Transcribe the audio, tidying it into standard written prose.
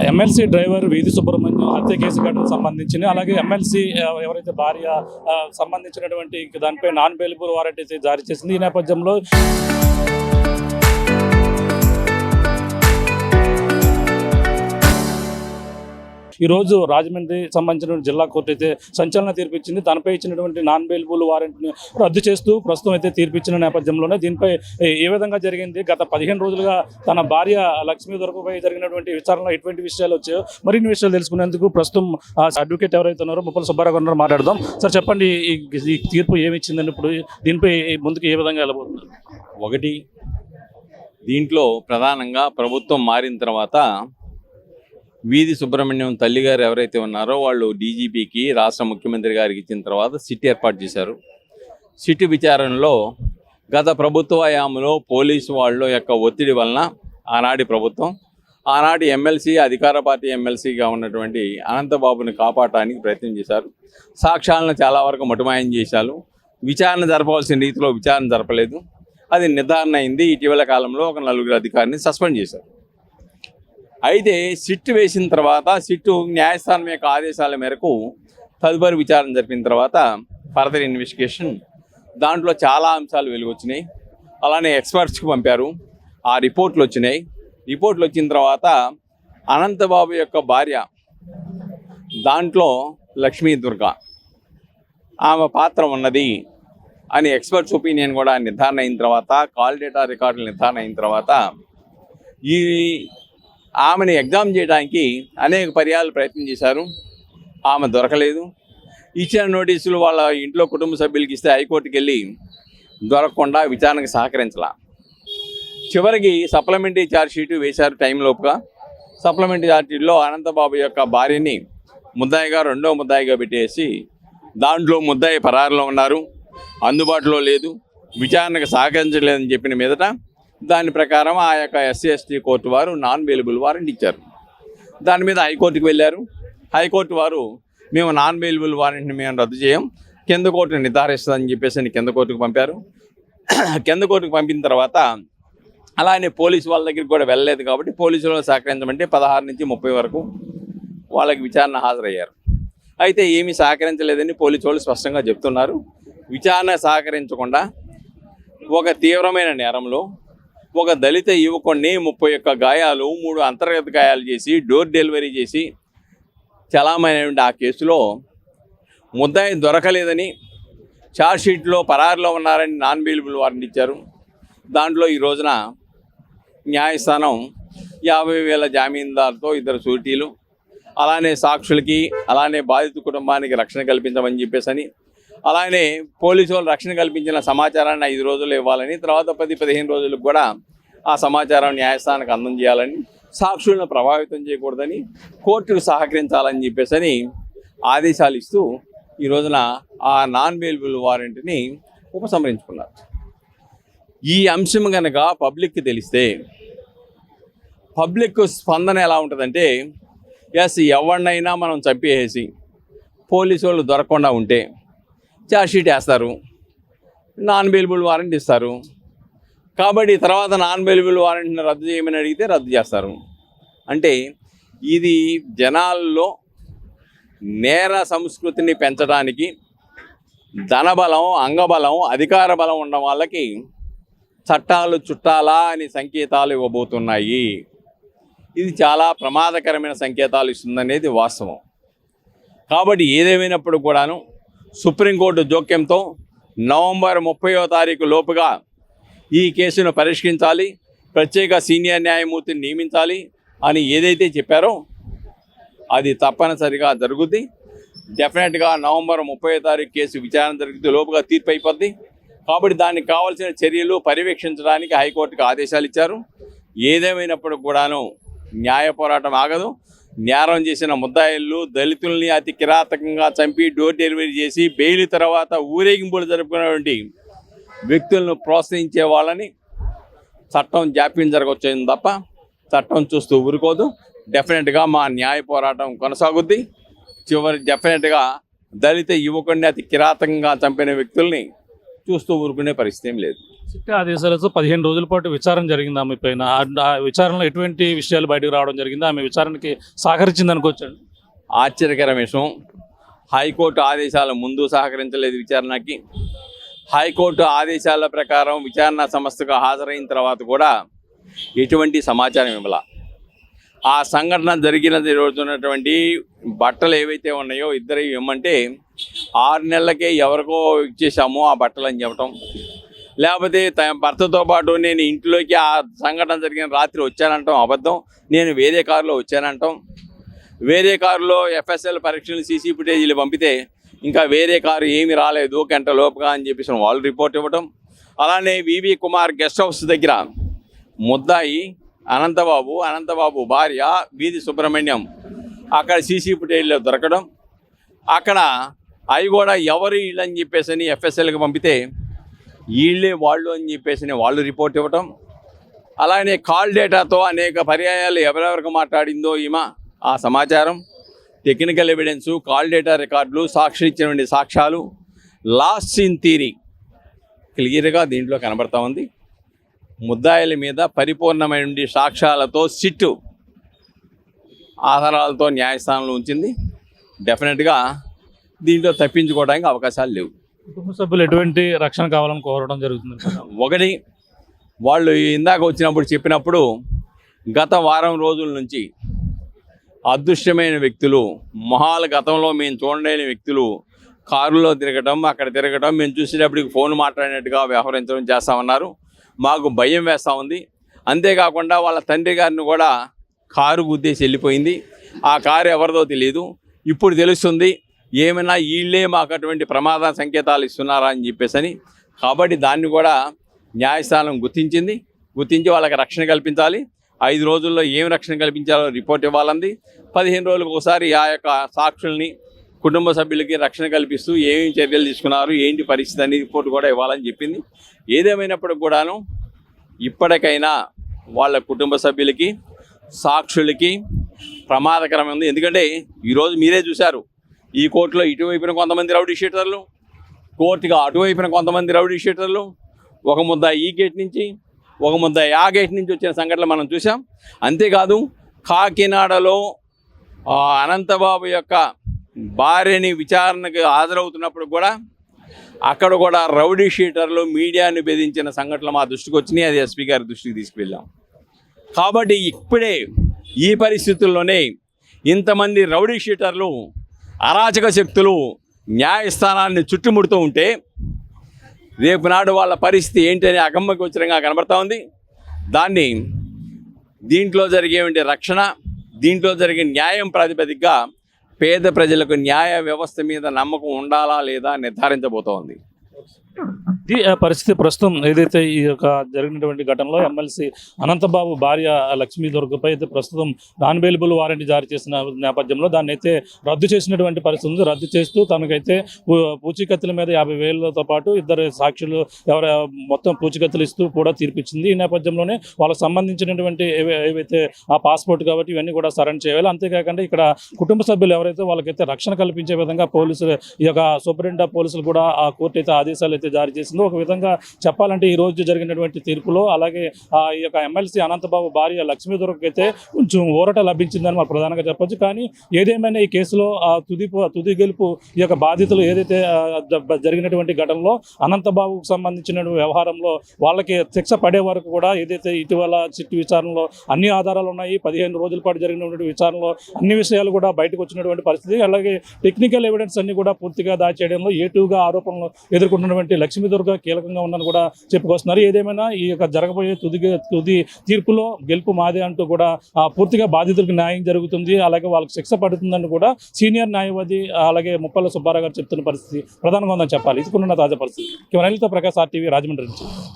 MLC driver వీధి సుబ్రహ్మణ్యం హత్య case ఘటనకు సంబంధించి అలాగే ఎమ్మెల్సీ ఎవరైతే భార్య సంబంధించినటువంటి దానిపై నాన్ బెయిలబుల్ వారెంట్ అయితే జారీ చేసింది. ఈ నేపథ్యంలో ఈరోజు రాజమండ్రి సంబంధించిన జిల్లా కోర్టు అయితే సంచలన తీర్పు ఇచ్చింది. తనపై ఇచ్చినటువంటి నాన్ బెయిలబుల్ వారెంట్ని రద్దు చేస్తూ ప్రస్తుతం అయితే తీర్పు ఇచ్చిన నేపథ్యంలోనే దీనిపై ఏ విధంగా జరిగింది, గత 15 రోజులుగా తన భార్య లక్ష్మీ దొరకపై జరిగినటువంటి విచారణలో ఎటువంటి విషయాలు వచ్చాయో మరిన్ని విషయాలు తెలుసుకునేందుకు ప్రస్తుతం అడ్వకేట్ ఎవరైతే ఉన్నారో ముప్పల సుబ్బారావు గారు మాట్లాడదాం. సార్ చెప్పండి, ఈ తీర్పు ఏమి ఇచ్చిందని, ఇప్పుడు దీనిపై ముందుకు ఏ విధంగా వెళ్ళబోతున్నారు? ఒకటి, దీంట్లో ప్రధానంగా ప్రభుత్వం మారిన తర్వాత వీధి సుబ్రహ్మణ్యం తల్లిగారు ఎవరైతే ఉన్నారో వాళ్ళు డీజీపీకి రాష్ట్ర ముఖ్యమంత్రి గారికి ఇచ్చిన తర్వాత సిట్ ఏర్పాటు చేశారు. సిట్ విచారణలో గత ప్రభుత్వ హయాంలో పోలీసు వాళ్ళ యొక్క ఒత్తిడి వలన ఆనాటి ప్రభుత్వం ఆనాటి ఎమ్మెల్సీ అధికార పార్టీ ఎమ్మెల్సీగా ఉన్నటువంటి అనంతబాబుని కాపాడటానికి ప్రయత్నం చేశారు. సాక్ష్యాలను చాలా వరకు మటుమాయం చేశారు. విచారణ జరపవలసిన రీతిలో విచారణ జరపలేదు. అది నిర్ధారణ అయింది. ఇటీవల కాలంలో ఒక 4 అధికారిని సస్పెండ్ చేశారు. అయితే సిట్ వేసిన తర్వాత సిట్టు న్యాయస్థానం యొక్క ఆదేశాల మేరకు తదుపరి విచారణ జరిపిన తర్వాత ఫర్దర్ ఇన్వెస్టిగేషన్ దాంట్లో చాలా అంశాలు వెలుగొచ్చినాయి. అలానే ఎక్స్పర్ట్స్కి పంపారు. ఆ రిపోర్ట్లు వచ్చినాయి. రిపోర్ట్లు వచ్చిన తర్వాత అనంతబాబు యొక్క భార్య దాంట్లో లక్ష్మీ దుర్గా ఆమె పాత్ర ఉన్నది అని ఎక్స్పర్ట్స్ ఒపీనియన్ కూడా నిర్ధారణ అయిన తర్వాత కాల్ డేటా రికార్డులు నిర్ధారణ అయిన తర్వాత ఈ ఆమెను ఎగ్జామ్ చేయడానికి అనేక పర్యాలు ప్రయత్నం చేశారు. ఆమె దొరకలేదు. ఇచ్చిన నోటీసులు వాళ్ళ ఇంట్లో కుటుంబ సభ్యులకి ఇస్తే హైకోర్టుకి వెళ్ళి దొరకకుండా విచారణకు సహకరించాల. చివరికి సప్లిమెంటరీ ఛార్జ్షీటు వేశారు టైంలోపుగా. సప్లిమెంటరీ ఛార్జ్షీట్లో అనంతబాబు యొక్క భార్యని ముద్దాయిగా రెండో ముద్దాయిగా పెట్టేసి దాంట్లో ముద్దాయి పరారులో ఉన్నారు, అందుబాటులో లేదు, విచారణకు సహకరించలేదని చెప్పిన మీదట దాని ప్రకారం ఆ యొక్క SC/ST కోర్టు వారు నాన్ బెయిలబుల్ వారెంట్ ఇచ్చారు. దాని మీద హైకోర్టుకు వెళ్ళారు. హైకోర్టు వారు మేము నాన్ బెయిలబుల్ వారెంట్ని మేము రద్దు చేయం, కింద కోర్టు నిర్ధారిస్తుందని చెప్పేసి కింద కోర్టుకు పంపారు. కింద కోర్టుకు పంపిన తర్వాత అలానే పోలీసు వాళ్ళ దగ్గరికి కూడా వెళ్ళలేదు కాబట్టి పోలీసులు సహకరించమంటే 16 నుంచి 30 వరకు వాళ్ళకి విచారణ హాజరయ్యారు. అయితే ఏమీ సహకరించలేదని పోలీసు వాళ్ళు స్పష్టంగా చెప్తున్నారు. విచారణ సహకరించకుండా ఒక తీవ్రమైన నేరంలో ఒక దళిత యువకుడిని 31 గాయాలు 3 అంతర్గత గాయాలు చేసి డోర్ డెలివరీ చేసి చలామణి ఆ కేసులో ముద్దాయి దొరకలేదని ఛార్జ్షీట్లో పరారులో ఉన్నారని నాన్ బెయిలబుల్ వారెంట్ ఇచ్చారు. దాంట్లో ఈ రోజున న్యాయస్థానం 50,000 జామీందారుతో 2 షూరిటీలు అలానే సాక్షులకి అలానే బాధిత కుటుంబానికి రక్షణ కల్పించమని చెప్పేసి అలానే పోలీసు వాళ్ళు రక్షణ కల్పించిన సమాచారాన్ని 5 రోజులు ఇవ్వాలని, తర్వాత 10-15 రోజులకు కూడా ఆ సమాచారం న్యాయస్థానానికి అందజేయాలని, సాక్షులను ప్రభావితం చేయకూడదని, కోర్టుకు సహకరించాలని చెప్పేసి ఆదేశాలు ఇస్తూ ఈ రోజున ఆ నాన్ బెయిలబుల్ వారెంట్ని ఉపసంహరించుకున్నారు. ఈ అంశం కనుక పబ్లిక్కి తెలిస్తే పబ్లిక్ స్పందన ఎలా ఉంటుందంటే, ఎవరినైనా మనం చంపేసి పోలీసు వాళ్ళు దొరకకుండా ఉంటే ఛార్జ్షీట్ వేస్తారు, నాన్ బెయిలబుల్ వారెంట్ ఇస్తారు. కాబట్టి తర్వాత నాన్ బెయిలబుల్ వారెంట్ని రద్దు చేయమని అడిగితే రద్దు చేస్తారు. అంటే ఇది జనాల్లో నేర సంస్కృతిని పెంచడానికి ధనబలం, అంగబలం, అధికార బలం ఉన్న వాళ్ళకి చట్టాలు చుట్టాలా అని సంకేతాలు ఇవ్వబోతున్నాయి. ఇది చాలా ప్రమాదకరమైన సంకేతాలు ఇస్తుందనేది వాస్తవం. కాబట్టి ఏదేమైనప్పుడు కూడాను సుప్రీంకోర్టు జోక్యంతో నవంబర్ 30వ తారీఖు లోపుగా ఈ కేసును పరిష్కరించాలి, ప్రత్యేక సీనియర్ న్యాయమూర్తిని నియమించాలి అని ఏదైతే చెప్పారో అది తప్పనిసరిగా జరుగుద్ది. డెఫినెట్గా నవంబర్ 30వ తారీఖు కేసు విచారణ జరిగితే లోపుగా తీర్పు అయిపోద్ది. కాబట్టి దానికి కావాల్సిన చర్యలు పర్యవేక్షించడానికి హైకోర్టుకు ఆదేశాలు ఇచ్చారు. ఏదేమైనప్పుడు కూడాను న్యాయ పోరాటం ఆగదు. నేరం చేసిన ముద్దాయిళ్ళు దళితుల్ని అతి కిరాతకంగా చంపి డోర్ డెలివరీ చేసి బెయిల్ తర్వాత ఊరేగింపులు జరుపుకున్నటువంటి వ్యక్తులను ప్రోత్సహించే వాళ్ళని చట్టం జాప్యం జరగవచ్చేది తప్ప చట్టం చూస్తూ ఊరుకోదు. డెఫినెట్గా మా న్యాయ పోరాటం కొనసాగుద్ది. డెఫినెట్గా దళిత యువకుడిని అతి కిరాతకంగా చంపిన వ్యక్తుల్ని చూస్తూ ఊరుకునే పరిస్థితి ఏం లేదు. సిట్ ఆదేశాలతో 15 రోజుల పాటు విచారణ జరిగింది ఆమె పైన. ఆ విచారణలో ఎటువంటి విషయాలు బయటకు రావడం జరిగింది? ఆమె విచారణకి సహకరించింది అనుకోవచ్చండి. ఆశ్చర్యకర విషయం, హైకోర్టు ఆదేశాల ముందు సహకరించలేదు విచారణకి. హైకోర్టు ఆదేశాల ప్రకారం విచారణ సంస్థకు హాజరైన తర్వాత కూడా ఎటువంటి సమాచారం ఇవ్వాల. ఆ సంఘటన జరిగినది రోజున్నటువంటి బట్టలు ఏవైతే ఉన్నాయో ఇద్దరు ఇవ్వమంటే 6 నెలలకే ఎవరికో ఇచ్చేసామో ఆ బట్టలు అని చెప్పటం, లేకపోతే భర్తతో పాటు నేను ఇంట్లోకి ఆ సంఘటన జరిగిన రాత్రి వచ్చానంటాం అబద్ధం, నేను వేరే కారులో వచ్చానంటాం, వేరే కారులో ఎఫ్ఎస్ఎల్ పరీక్షలు సీసీ ఫుటేజీలు పంపితే ఇంకా వేరే కారు ఏమి రాలేదు గంట లోపుగా అని చెప్పేసి వాళ్ళు రిపోర్ట్ ఇవ్వటం. అలానే వివి కుమార్ గెస్ట్ హౌస్ దగ్గర ముద్దాయి అనంతబాబు భార్య వీధి సుబ్రహ్మణ్యం అక్కడ సీసీ ఫుటేజ్లో దొరకడం, అక్కడ అవి కూడా ఎవరు వీళ్ళని చెప్పేసి ఎఫ్ఎస్ఎల్కి పంపితే వీళ్ళే వాళ్ళు అని చెప్పేసి వాళ్ళు రిపోర్ట్ ఇవ్వటం. అలానే కాల్ డేటాతో అనేక పర్యాయాలు ఎవరెవరికి మాట్లాడిందో ఈమె ఆ సమాచారం, టెక్నికల్ ఎవిడెన్సు, కాల్ డేటా రికార్డులు, సాక్షి ఇచ్చినటువంటి సాక్ష్యాలు, లాస్ట్ సీన్ థియరీ క్లియర్గా దీంట్లో కనబడతా ఉంది. ముద్దాయిల మీద పరిపూర్ణమైన సాక్ష్యాలతో సిట్టు ఆధారాలతో న్యాయస్థానంలో ఉంచింది. డెఫినెట్గా దీంట్లో తప్పించుకోవడానికి అవకాశాలు లేవు. కుటుంబ సభ్యులు ఎటువంటి రక్షణ కావాలని కోరడం జరుగుతుంది? ఒకటి, వాళ్ళు ఇందాక వచ్చినప్పుడు చెప్పినప్పుడు గత వారం రోజుల నుంచి అదృశ్యమైన వ్యక్తులు, మొహాలు గతంలో మేము చూడలేని వ్యక్తులు కారులో తిరగటం, అక్కడ తిరగటం, మేము చూసేటప్పటికి ఫోన్ మాట్లాడినట్టుగా వ్యవహరించడం చేస్తామన్నారు. మాకు భయం వేస్తూ ఉంది. అంతేకాకుండా వాళ్ళ తండ్రి గారిని కూడా కారు గుద్దేసి వెళ్ళిపోయింది. ఆ కారు ఎవరిదో తెలియదు. ఇప్పుడు తెలుస్తుంది ఏమైనా వీళ్ళే మాకు అటువంటి ప్రమాద సంకేతాలు ఇస్తున్నారా అని చెప్పేసి. కాబట్టి దాన్ని కూడా న్యాయస్థానం గుర్తించి వాళ్ళకి రక్షణ కల్పించాలి. 5 రోజుల్లో ఏం రక్షణ కల్పించాలో రిపోర్ట్ ఇవ్వాలంది. 15 రోజులకు ఒకసారి ఆ యొక్క సాక్షుల్ని కుటుంబ సభ్యులకి రక్షణ కల్పిస్తూ ఏమేమి చర్యలు తీసుకున్నారు, ఏంటి పరిస్థితి అని రిపోర్ట్ కూడా ఇవ్వాలని చెప్పింది. ఏదేమైనప్పటికి కూడాను ఇప్పటికైనా వాళ్ళ కుటుంబ సభ్యులకి, సాక్షులకి ప్రమాదకరమైంది. ఎందుకంటే ఈరోజు మీరే చూశారు, ఈ కోర్టులో ఇటువైపున కొంతమంది రౌడీ షీటర్లు, కోర్టుగా అటువైపున కొంతమంది రౌడీ షీటర్లు, ఒక ముద్ద ఈ గేట్ నుంచి, ఒక ముద్ద ఆ గేట్ నుంచి వచ్చిన సంఘటనలు మనం చూసాం. అంతేకాదు కాకినాడలో అనంతబాబు యొక్క భార్యని విచారణకు హాజరవుతున్నప్పుడు కూడా అక్కడ కూడా రౌడీ షీటర్లు మీడియాని బెదిరించిన సంఘటనలు మా దృష్టికి వచ్చినాయి. అది ఎస్పీ గారి దృష్టికి తీసుకువెళ్ళాం. కాబట్టి ఇప్పుడే ఈ పరిస్థితుల్లోనే ఇంతమంది రౌడీ షీటర్లు, అరాచక శక్తులు న్యాయస్థానాన్ని చుట్టుముడుతూ ఉంటే రేపు నాడు వాళ్ళ పరిస్థితి ఏంటని అగమ్యగోచరంగా కనబడతా ఉంది. దాన్ని దీంట్లో జరిగేటువంటి రక్షణ, దీంట్లో జరిగే న్యాయం ప్రాతిపదికగా పేద ప్రజలకు న్యాయ వ్యవస్థ మీద నమ్మకం ఉండాలా లేదా నిర్ధారించబోతోంది. ఈ పరిస్థితి ప్రస్తుతం ఏదైతే ఈ యొక్క జరిగినటువంటి ఘటనలో ఎమ్మెల్సీ అనంతబాబు భార్య లక్ష్మీ దుర్గపై అయితే ప్రస్తుతం నాన్ బెయిలబుల్ వారెంట్ జారీ చేసిన నేపథ్యంలో దాన్ని అయితే రద్దు చేసినటువంటి పరిస్థితి ఉంది. రద్దు చేస్తూ తనకైతే పూచీకత్తుల మీద 50,000తో పాటు 2 సాక్షులు మొత్తం పూచీకత్తులు ఇస్తూ కూడా తీర్పిచ్చింది. ఈ నేపథ్యంలోనే వాళ్ళకి సంబంధించినటువంటి ఏవైతే ఆ పాస్పోర్ట్ కాబట్టి ఇవన్నీ కూడా సరెండర్ చేయాలి. అంతేకాకుండా ఇక్కడ కుటుంబ సభ్యులు ఎవరైతే వాళ్ళకైతే రక్షణ కల్పించే విధంగా పోలీసులు, ఈ యొక్క సూపరింటెండెంట్ ఆఫ్ పోలీసులు కూడా ఆ కోర్టు అయితే ఆదేశాలు అయితే జారీ చేసింది. ఒక విధంగా చెప్పాలంటే ఈ రోజు జరిగినటువంటి తీర్పులో అలాగే ఈ యొక్క ఎమ్మెల్సీ అనంతబాబు భార్య లక్ష్మీ దుర్గకి అయితే కొంచెం ఊరట లభించిందని మనం ప్రధానంగా చెప్పొచ్చు. కానీ ఏదేమైనా ఈ కేసులో తుది గెలుపు ఈ యొక్క బాధితులు ఏదైతే జరిగినటువంటి ఘటనలో అనంతబాబుకు సంబంధించిన వ్యవహారంలో వాళ్ళకి శిక్ష పడే వరకు కూడా ఏదైతే ఇటీవల చిట్టు విచారణలో అన్ని ఆధారాలు ఉన్నాయి. 15 రోజుల పాటు జరిగినటువంటి విచారణలో అన్ని విషయాలు కూడా బయటకు వచ్చినటువంటి పరిస్థితి. అలాగే టెక్నికల్ ఎవిడెన్స్ అన్ని కూడా పూర్తిగా దాచేయడంలో ఏటుగా ఆరోపణలు ఎదుర్కొంటున్నటువంటి లక్ష్మీ దుర్గ కీలకంగా ఉందని కూడా చెప్పుకొస్తున్నారు. ఏదేమైనా ఈ యొక్క జరగబోయే తుది తీర్పులో గెలుపు మాదే అంటూ కూడా పూర్తిగా బాధితులకు న్యాయం జరుగుతుంది, అలాగే వాళ్ళకి శిక్ష పడుతుందని కూడా సీనియర్ న్యాయవాది అలాగే ముప్పల సుబ్బారావు గారు చెప్తున్న పరిస్థితి ప్రధానంగా ఉందని చెప్పాలి. ఇది కొన్న తాజా పరిస్థితి. కెమెరాలతో ప్రకాష్ RTV రాజమండ్రి నుంచి.